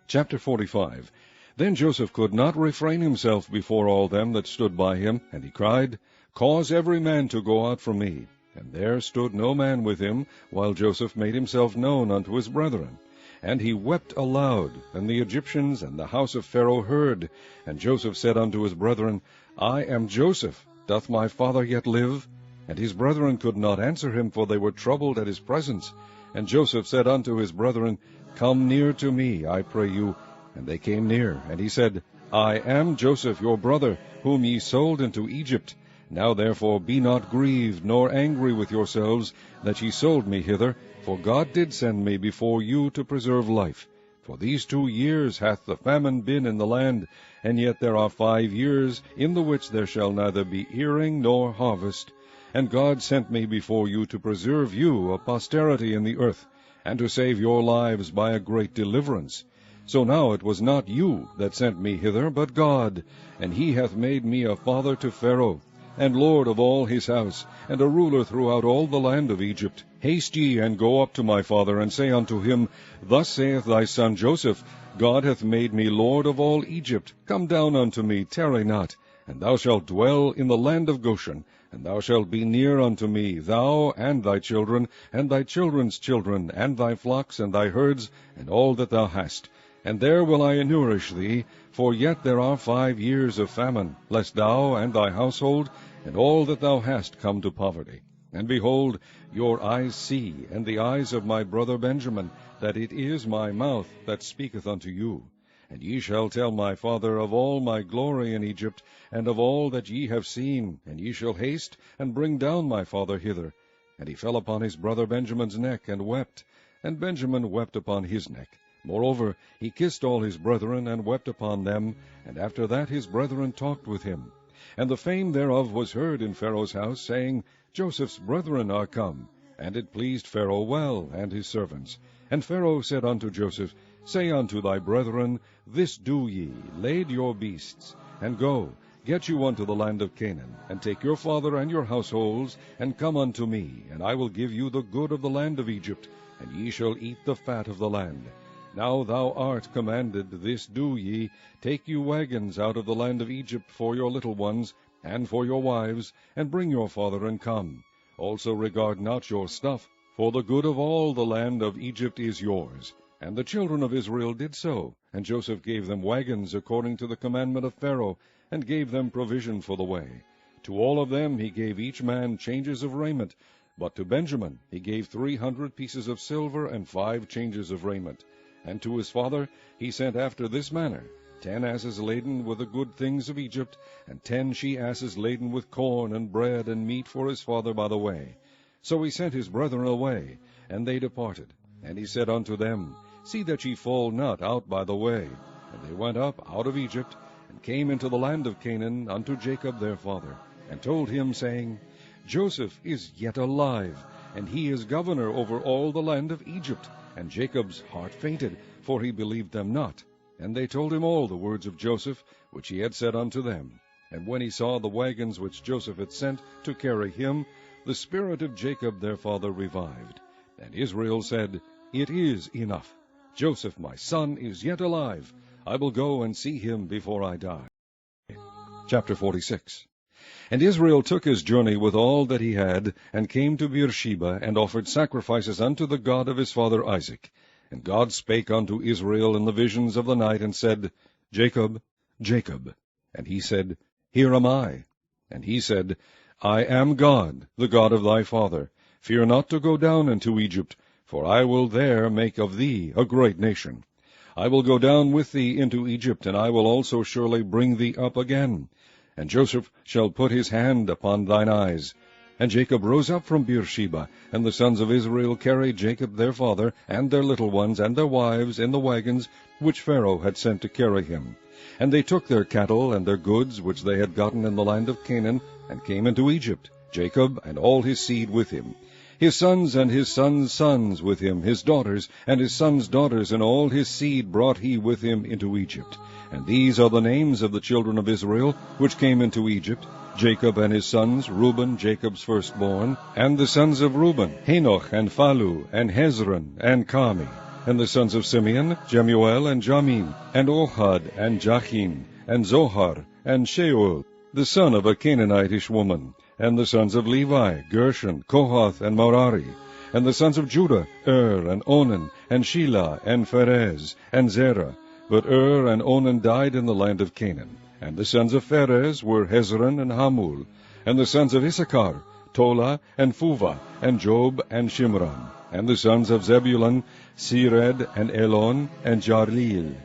Chapter 45. Then Joseph could not refrain himself before all them that stood by him, and he cried, Cause every man to go out from me. And there stood no man with him, while Joseph made himself known unto his brethren. And he wept aloud, and the Egyptians and the house of Pharaoh heard. And Joseph said unto his brethren, I am Joseph. Doth my father yet live? And his brethren could not answer him, for they were troubled at his presence. And Joseph said unto his brethren, Come near to me, I pray you. And they came near. And he said, I am Joseph your brother, whom ye sold into Egypt. Now therefore be not grieved, nor angry with yourselves, that ye sold me hither, for God did send me before you to preserve life. For these 2 years hath the famine been in the land, and yet there are 5 years, in the which there shall neither be earing nor harvest. And God sent me before you to preserve you a posterity in the earth, and to save your lives by a great deliverance. So now it was not you that sent me hither, but God, and he hath made me a father to Pharaoh, and lord of all his house, and a ruler throughout all the land of Egypt. Haste ye, and go up to my father, and say unto him, Thus saith thy son Joseph, God hath made me lord of all Egypt. Come down unto me, tarry not, and thou shalt dwell in the land of Goshen, and thou shalt be near unto me, thou and thy children, and thy children's children, and thy flocks, and thy herds, and all that thou hast. And there will I nourish thee, for yet there are 5 years of famine, lest thou and thy household, and all that thou hast, come to poverty. And behold, your eyes see, and the eyes of my brother Benjamin, that it is my mouth that speaketh unto you. And ye shall tell my father of all my glory in Egypt, and of all that ye have seen, and ye shall haste, and bring down my father hither. And he fell upon his brother Benjamin's neck, and wept, and Benjamin wept upon his neck. Moreover, he kissed all his brethren, and wept upon them, and after that his brethren talked with him. And the fame thereof was heard in Pharaoh's house, saying, Joseph's brethren are come. And it pleased Pharaoh well, and his servants. And Pharaoh said unto Joseph, Say unto thy brethren, This do ye, lade your beasts, and go, get you unto the land of Canaan, and take your father and your households, and come unto me, and I will give you the good of the land of Egypt, and ye shall eat the fat of the land. Now thou art commanded, this do ye, take you wagons out of the land of Egypt for your little ones, and for your wives, and bring your father, and come. Also regard not your stuff, for the good of all the land of Egypt is yours. And the children of Israel did so, and Joseph gave them wagons according to the commandment of Pharaoh, and gave them provision for the way. To all of them he gave each man changes of raiment, but to Benjamin he gave 300 pieces of silver, and 5 changes of raiment. And to his father he sent after this manner, 10 asses laden with the good things of Egypt, and 10 she-asses laden with corn and bread and meat for his father by the way. So he sent his brethren away, and they departed. And he said unto them, See that ye fall not out by the way. And they went up out of Egypt, and came into the land of Canaan unto Jacob their father, and told him, saying, Joseph is yet alive, and he is governor over all the land of Egypt. And Jacob's heart fainted, for he believed them not. And they told him all the words of Joseph, which he had said unto them. And when he saw the wagons which Joseph had sent to carry him, the spirit of Jacob their father revived. And Israel said, It is enough. Joseph my son is yet alive. I will go and see him before I die. Chapter 46. And Israel took his journey with all that he had, and came to Beersheba, and offered sacrifices unto the God of his father Isaac. And God spake unto Israel in the visions of the night, and said, Jacob, Jacob. And he said, Here am I. And he said, I am God, the God of thy father. Fear not to go down into Egypt, for I will there make of thee a great nation. I will go down with thee into Egypt, and I will also surely bring thee up again. And Joseph shall put his hand upon thine eyes. And Jacob rose up from Beersheba, and the sons of Israel carried Jacob their father, and their little ones, and their wives, in the wagons which Pharaoh had sent to carry him. And they took their cattle and their goods which they had gotten in the land of Canaan, and came into Egypt, Jacob and all his seed with him. His sons and his sons' sons with him, his daughters, and his sons' daughters, and all his seed brought he with him into Egypt. And these are the names of the children of Israel, which came into Egypt, Jacob and his sons, Reuben, Jacob's firstborn, and the sons of Reuben, Hanoch, and Phalu, and Hezron, and Carmi. And the sons of Simeon, Jemuel, and Jamin, and Ohad, and Jachin, and Zohar, and Sheuel, the son of a Canaanitish woman. And the sons of Levi, Gershon, Kohath, and Merari. And the sons of Judah, and Onan, and Shelah, and Pharez, and Zerah. But and Onan died in the land of Canaan. And the sons of Pharez were Hezron and Hamul. And the sons of Issachar, Tola, and Phuvah, and Job, and Shimron. And the sons of Zebulun, Sered, and Elon, and Jarleel.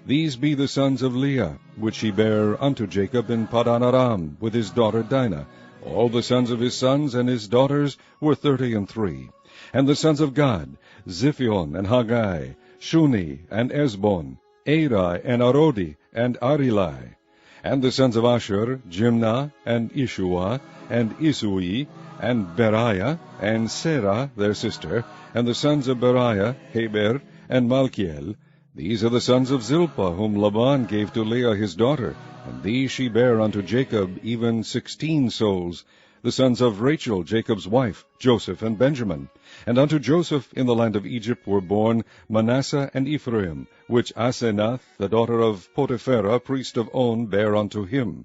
These be the sons of Leah, which she bare unto Jacob in Padan Aram, with his daughter Dinah. All the sons of his sons and his daughters were 33. And the sons of Gad, Ziphion, and Haggai, Shuni, and Esbon, Eri, and Arodi, and Arilai. And the sons of Asher, Jimnah, and Ishua, and Isui, and Beriah, and Serah their sister. And the sons of Beriah, Heber, and Malchiel. These are the sons of Zilpah, whom Laban gave to Leah his daughter, and these she bare unto Jacob, even 16 souls. The sons of Rachel, Jacob's wife, Joseph and Benjamin. And unto Joseph in the land of Egypt were born Manasseh and Ephraim, which Asenath, the daughter of Potipherah, priest of On, bare unto him.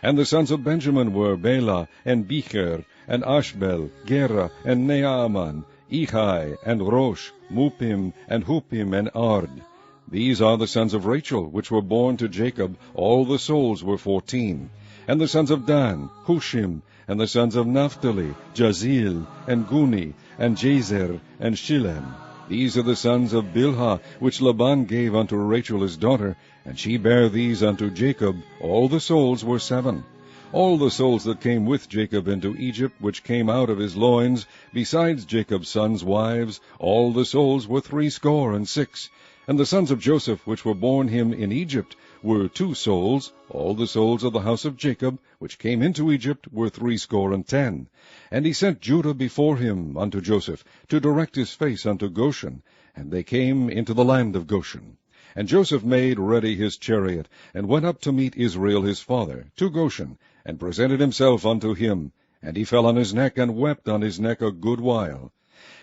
And the sons of Benjamin were Bela, and Becher, and Ashbel, Gera, and Naaman, Ehai, and Rosh, Mupim, and Hupim, and Ard. These are the sons of Rachel, which were born to Jacob. All the souls were 14. And the sons of Dan, Hushim. And the sons of Naphtali, Jazeel, and Guni, and Jazer, and Shilem. These are the sons of Bilhah, which Laban gave unto Rachel his daughter, and she bare these unto Jacob. All the souls were 7. All the souls that came with Jacob into Egypt, which came out of his loins, besides Jacob's sons' wives, all the souls were 66. And the sons of Joseph, which were born him in Egypt, were 2 souls. All the souls of the house of Jacob, which came into Egypt, were 70. And he sent Judah before him unto Joseph, to direct his face unto Goshen. And they came into the land of Goshen. And Joseph made ready his chariot, and went up to meet Israel his father, to Goshen, and presented himself unto him. And he fell on his neck, and wept on his neck a good while.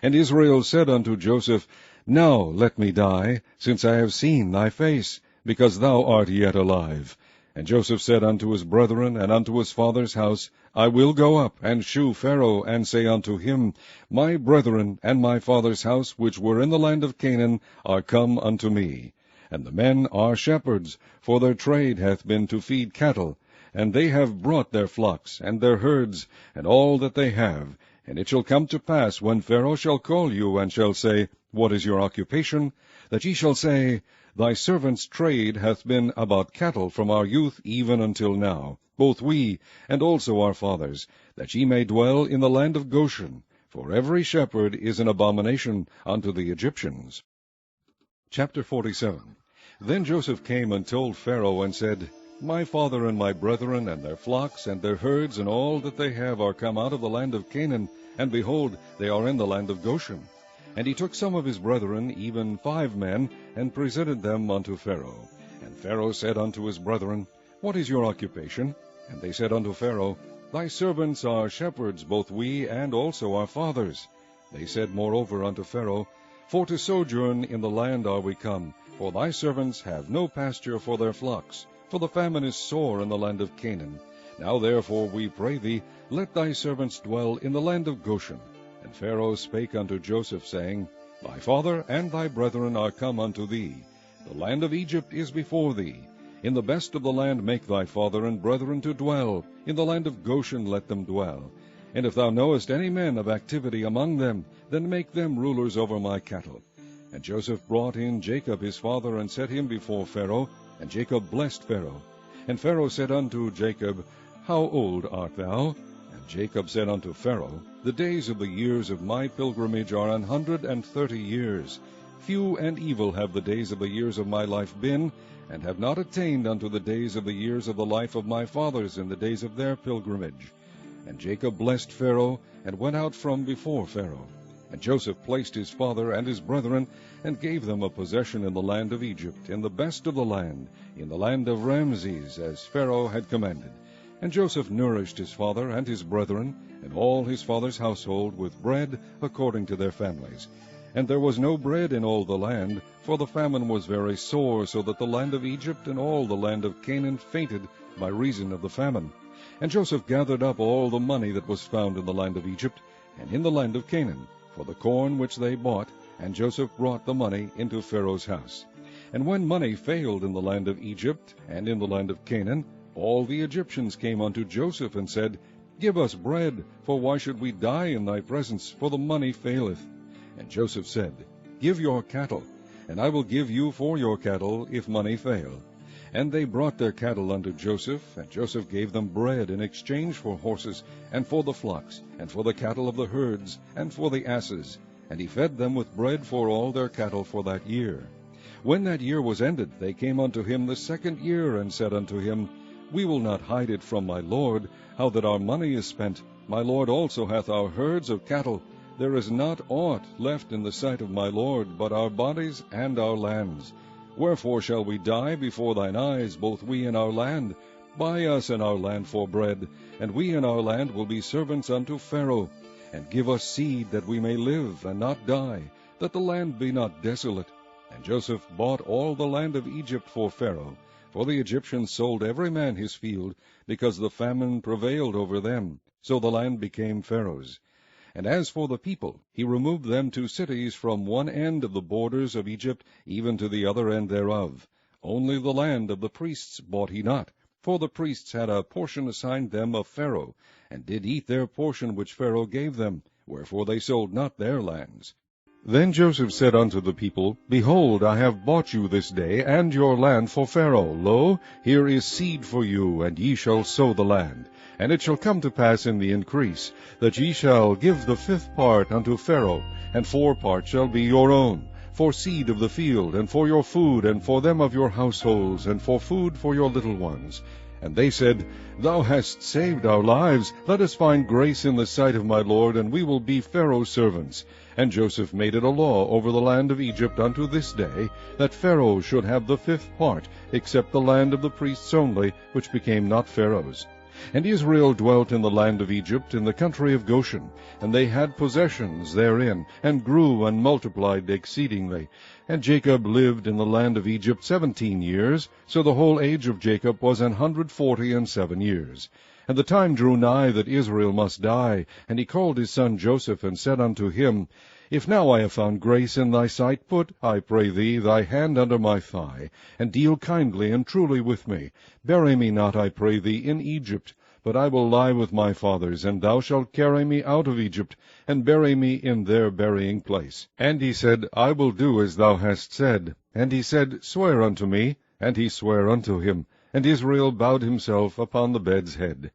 And Israel said unto Joseph, Now let me die, since I have seen thy face, because thou art yet alive. And Joseph said unto his brethren, and unto his father's house, I will go up, and shew Pharaoh, and say unto him, My brethren and my father's house, which were in the land of Canaan, are come unto me. And the men are shepherds, for their trade hath been to feed cattle. And they have brought their flocks, and their herds, and all that they have. And it shall come to pass, when Pharaoh shall call you, and shall say, What is your occupation? That ye shall say, Thy servant's trade hath been about cattle from our youth even until now, both we, and also our fathers, that ye may dwell in the land of Goshen. For every shepherd is an abomination unto the Egyptians. Chapter 47. Then Joseph came and told Pharaoh, and said, My father and my brethren, and their flocks, and their herds, and all that they have, are come out of the land of Canaan, and behold, they are in the land of Goshen. And he took some of his brethren, even 5 men, and presented them unto Pharaoh. And Pharaoh said unto his brethren, What is your occupation? And they said unto Pharaoh, Thy servants are shepherds, both we, and also our fathers. They said moreover unto Pharaoh, For to sojourn in the land are we come, for thy servants have no pasture for their flocks, for the famine is sore in the land of Canaan. Now therefore we pray thee, let thy servants dwell in the land of Goshen. And Pharaoh spake unto Joseph, saying, Thy father and thy brethren are come unto thee. The land of Egypt is before thee. In the best of the land make thy father and brethren to dwell. In the land of Goshen let them dwell. And if thou knowest any men of activity among them, then make them rulers over my cattle. And Joseph brought in Jacob his father, and set him before Pharaoh. And Jacob blessed Pharaoh. And Pharaoh said unto Jacob, How old art thou? And Jacob said unto Pharaoh, The days of the years of my pilgrimage are 130 years. Few and evil have the days of the years of my life been, and have not attained unto the days of the years of the life of my fathers in the days of their pilgrimage. And Jacob blessed Pharaoh, and went out from before Pharaoh. And Joseph placed his father and his brethren, and gave them a possession in the land of Egypt, in the best of the land, in the land of Ramses, as Pharaoh had commanded. And Joseph nourished his father and his brethren, and all his father's household, with bread according to their families. And there was no bread in all the land, for the famine was very sore, so that the land of Egypt and all the land of Canaan fainted by reason of the famine. And Joseph gathered up all the money that was found in the land of Egypt, and in the land of Canaan, for the corn which they bought, and Joseph brought the money into Pharaoh's house. And when money failed in the land of Egypt and in the land of Canaan, all the Egyptians came unto Joseph, and said, Give us bread, for why should we die in thy presence? For the money faileth. And Joseph said, Give your cattle, and I will give you for your cattle, if money fail. And they brought their cattle unto Joseph, and Joseph gave them bread in exchange for horses, and for the flocks, and for the cattle of the herds, and for the asses. And he fed them with bread for all their cattle for that year. When that year was ended, they came unto him the second year, and said unto him, We will not hide it from my lord, how that our money is spent. My lord also hath our herds of cattle. There is not aught left in the sight of my lord, but our bodies and our lands. Wherefore shall we die before thine eyes, both we and our land? Buy us and our land for bread, and we and our land will be servants unto Pharaoh. And give us seed, that we may live, and not die, that the land be not desolate. And Joseph bought all the land of Egypt for Pharaoh, for the Egyptians sold every man his field, because the famine prevailed over them. So the land became Pharaoh's. And as for the people, he removed them to cities from one end of the borders of Egypt even to the other end thereof. Only the land of the priests bought he not, for the priests had a portion assigned them of Pharaoh, and did eat their portion which Pharaoh gave them, wherefore they sold not their lands. Then Joseph said unto the people, Behold, I have bought you this day, and your land for Pharaoh. Lo, here is seed for you, and ye shall sow the land. And it shall come to pass in the increase, that ye shall give the fifth part unto Pharaoh, and 4 parts shall be your own, for seed of the field, and for your food, and for them of your households, and for food for your little ones. And they said, Thou hast saved our lives. Let us find grace in the sight of my lord, and we will be Pharaoh's servants. And Joseph made it a law over the land of Egypt unto this day, that Pharaoh should have the 5th part, except the land of the priests only, which became not Pharaoh's. And Israel dwelt in the land of Egypt, in the country of Goshen, and they had possessions therein, and grew and multiplied exceedingly. And Jacob lived in the land of Egypt 17 years, so the whole age of Jacob was 147 years. And the time drew nigh that Israel must die, and he called his son Joseph, and said unto him, If now I have found grace in thy sight, put, I pray thee, thy hand under my thigh, and deal kindly and truly with me. Bury me not, I pray thee, in Egypt, but I will lie with my fathers, and thou shalt carry me out of Egypt, and bury me in their burying place. And he said, I will do as thou hast said. And he said, Swear unto me. And he sware unto him. And Israel bowed himself upon the bed's head.